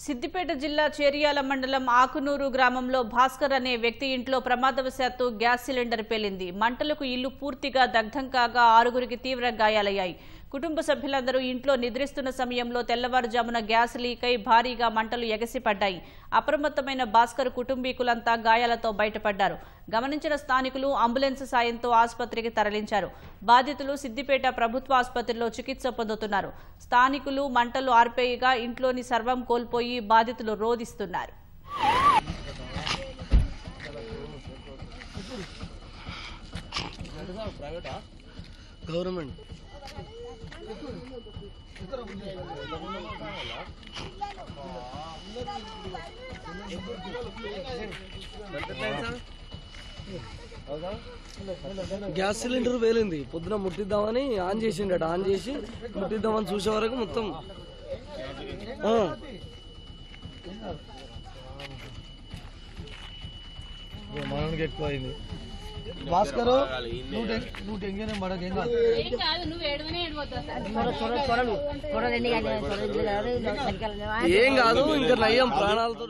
సిద్దిపేట జిల్లా చేరియాల మండలం ఆకునూరు గ్రామంలో భాస్కర్ అనే వ్యక్తి ఇంట్లో ప్రమాదవశాత్తు గ్యాస్ సిలిండర్ పేలింది. మంటలకు ఇల్లు పూర్తిగా దగ్ధం కాగా 6గురికి తీవ్ర గాయాలయ్యాయి. కుటుంబ సభ్యులందరూ ఇంట్లో నిద్రిస్తున్న సమయంలో తెల్లవారుజామున గ్యాస్ లీక్ అయి భారీగా మంటలు ఎగసిపడ్డాయి. అప్రమత్తమైన భాస్కర్ కుటుంబీకులంతా గాయాలతో బయటపడ్డారు. గమనించిన స్థానికులు అంబులెన్స్ సాయంతో ఆసుపత్రికి తరలించారు. బాధితులు సిద్దిపేట ప్రభుత్వ ఆసుపత్రిలో చికిత్స పొందుతున్నారు. స్థానికులు మంటలు ఆర్పేయగా ఇంట్లోని సర్వం కోల్పోయి బాధితులు రోదిస్తున్నారు. గవర్నమెంట్ గ్యాస్ సిలిండర్ వేలింది. పొద్దున ముట్టిద్దామని ఆన్ చేసిండట. ఆన్ చేసి ముట్టిద్దామని చూసే వరకు మొత్తం మనకి ఎక్కువ అయింది. భాస్కర్ ఏం కాదు, ఇంకా నయ్యం ప్రాణాలతో.